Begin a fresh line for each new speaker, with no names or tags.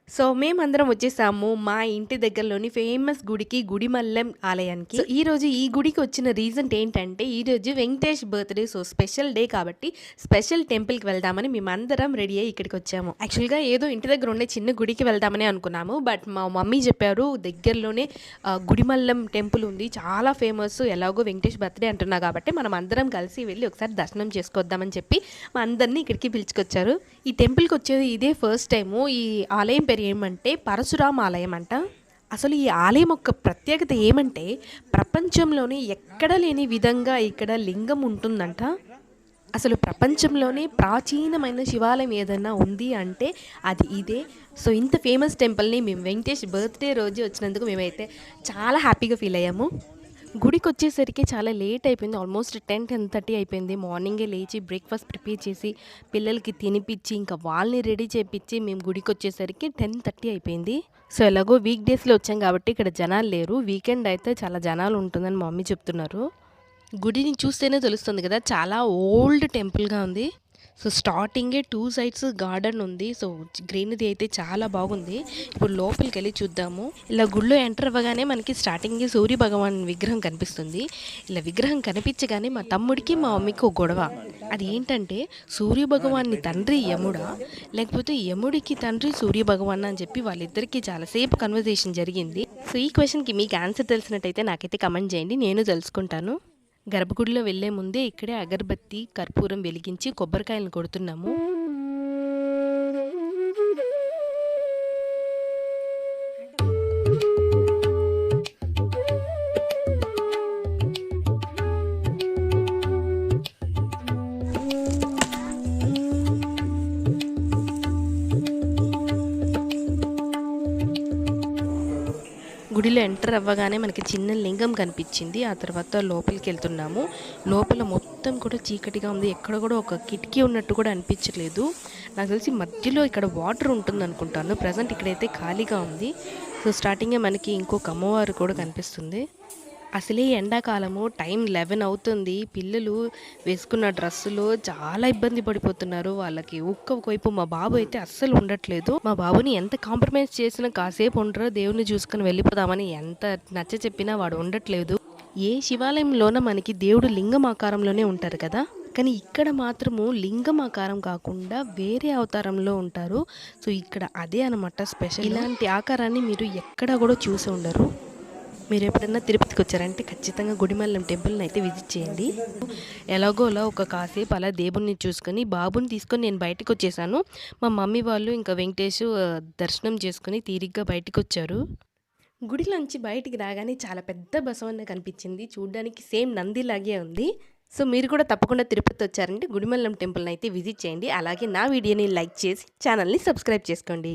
So మేమందరం వచ్చేసాము మా ఇంటి దగ్గరలోని ఫేమస్ గుడికి, గుడిమల్లెం ఆలయానికి. సో ఈరోజు ఈ గుడికి వచ్చిన రీజన్ ఏంటంటే, ఈరోజు Venkatesh birthday. So special day కాబట్టి స్పెషల్ టెంపుల్‌కి వెళ్దామని మేమందరం రెడీ అయ్యి ఇక్కడికి వచ్చాము. యాక్చువల్‌గా ఏదో ఇంటి దగ్గర ఉండే చిన్న గుడికి వెళ్దామని అనుకున్నాము. బట్ మా మమ్మీ చెప్పారు దగ్గరలోనే గుడిమల్లెం టెంపుల్ ఉంది, చాలా ఫేమస్. ఎలాగో వెంకటేష్ బర్త్‌డే అంటున్నా కాబట్టి మనం అందరం కలిసి వెళ్ళి ఒకసారి దర్శనం చేసుకొద్దామని చెప్పి మా అందరిని ఇక్కడికి పిలుచుకొచ్చారు. ఈ టెంపుల్‌కి వచ్చేది ఇదే ఫస్ట్ టైము. ఈ ఆలయం పేరు ఏమంటే పరశురామ ఆలయం అంట. అసలు ఈ ఆలయం యొక్క ప్రత్యేకత ఏమంటే, ప్రపంచంలోనే ఎక్కడ లేని విధంగా ఇక్కడ లింగం ఉంటుందంట. అసలు ప్రపంచంలోనే ప్రాచీనమైన శివాలయం ఏదైనా ఉంది అంటే అది ఇదే. సో ఇంత ఫేమస్ టెంపుల్ని మేము వెంకటేష్ బర్త్డే రోజు వచ్చినందుకు మేమైతే చాలా హ్యాపీగా ఫీల్ అయ్యాము. గుడికి వచ్చేసరికి చాలా లేట్ అయిపోయింది. ఆల్మోస్ట్ 10:30 అయిపోయింది. మార్నింగే లేచి బ్రేక్ఫాస్ట్ ప్రిపేర్ చేసి పిల్లలకి తినిపించి ఇంకా వాళ్ళని రెడీ చేపించి మేము గుడికి వచ్చేసరికి 10:30 అయిపోయింది. సో ఎలాగో వీక్ డేస్లో వచ్చాం కాబట్టి ఇక్కడ జనాలు లేరు. వీకెండ్ అయితే చాలా జనాలు ఉంటుందని మా మమ్మీ చెప్తున్నారు. గుడిని చూస్తేనే తెలుస్తుంది కదా, చాలా ఓల్డ్ టెంపుల్గా ఉంది. సో స్టార్టింగే 2 సైడ్స్ గార్డెన్ ఉంది. సో గ్రీనరీ అయితే చాలా బాగుంది. ఇప్పుడు లోపలికి వెళ్ళి చూద్దాము. ఇలా గుడిలో ఎంటర్ అవ్వగానే మనకి స్టార్టింగే సూర్య భగవాన్ విగ్రహం కనిపిస్తుంది. ఇలా విగ్రహం కనిపించగానే మా తమ్ముడికి మా మమ్మీకి ఒక గొడవ. అది ఏంటంటే, సూర్య భగవాన్ని తండ్రి యముడా, లేకపోతే యముడికి తండ్రి సూర్య భగవాన్ అని చెప్పి వాళ్ళిద్దరికీ చాలాసేపు కన్వర్జేషన్ జరిగింది. సో ఈ క్వశ్చన్కి మీకు ఆన్సర్ తెలిసినట్టయితే నాకైతే కమెంట్ చేయండి, నేను తెలుసుకుంటాను. గర్భగుడిలో వెళ్లే ముందే ఇక్కడే అగరబత్తి, కర్పూరం వెలిగించి కొబ్బరికాయలను కొడుతున్నాము. గుడిలో ఎంటర్ అవ్వగానే మనకి చిన్న లింగం కనిపించింది. ఆ తర్వాత లోపలికి వెళ్తున్నాము. లోపల మొత్తం కూడా చీకటిగా ఉంది. ఎక్కడ కూడా ఒక కిటికీ ఉన్నట్టు కూడా అనిపించలేదు. నాకు తెలిసి మధ్యలో ఇక్కడ వాటర్ ఉంటుంది అనుకుంటాను. ప్రజెంట్ ఇక్కడైతే ఖాళీగా ఉంది. సో స్టార్టింగే మనకి ఇంకొక అమ్మవారు కూడా కనిపిస్తుంది. అసలే ఎండాకాలము, టైం 11 అవుతుంది. పిల్లలు వేసుకున్న డ్రెస్సులో చాలా ఇబ్బంది పడిపోతున్నారు. వాళ్ళకి ఒక్కొక్కవైపు మా బాబు అయితే అస్సలు ఉండట్లేదు. మా బాబుని ఎంత కాంప్రమైజ్ చేసినా కాసేపు ఉండరు, దేవుని చూసుకుని వెళ్ళిపోదామని ఎంత నచ్చ చెప్పినా వాడు ఉండట్లేదు. ఏ శివాలయంలోన మనకి దేవుడు లింగం ఆకారంలోనే ఉంటారు కదా, కానీ ఇక్కడ మాత్రము లింగం ఆకారం కాకుండా వేరే అవతారంలో ఉంటారు. సో ఇక్కడ అదే అనమాట స్పెషల్. ఇలాంటి ఆకారాన్ని మీరు ఎక్కడ కూడా చూసి ఉండరు. మీరు ఎప్పుడైనా తిరుపతికి వచ్చారంటే ఖచ్చితంగా గుడిమల్లెం టెంపుల్ని అయితే విజిట్ చేయండి. ఎలాగోలా ఒక కాసేపు అలా దేవుణ్ణి చూసుకొని బాబుని తీసుకొని నేను బయటకు వచ్చేసాను. మా మమ్మీ వాళ్ళు ఇంకా వెంకటేష్ దర్శనం చేసుకుని తీరిగ్గా బయటకు వచ్చారు. గుడిలోంచి బయటికి రాగానే చాలా పెద్ద బసవన్న కనిపించింది. చూడడానికి సేమ్ నందిలాగే ఉంది. సో మీరు కూడా తప్పకుండా తిరుపతి వచ్చారంటే గుడిమల్లెం టెంపుల్ని అయితే విజిట్ చేయండి. అలాగే నా వీడియోని లైక్ చేసి ఛానల్ని సబ్స్క్రైబ్ చేసుకోండి.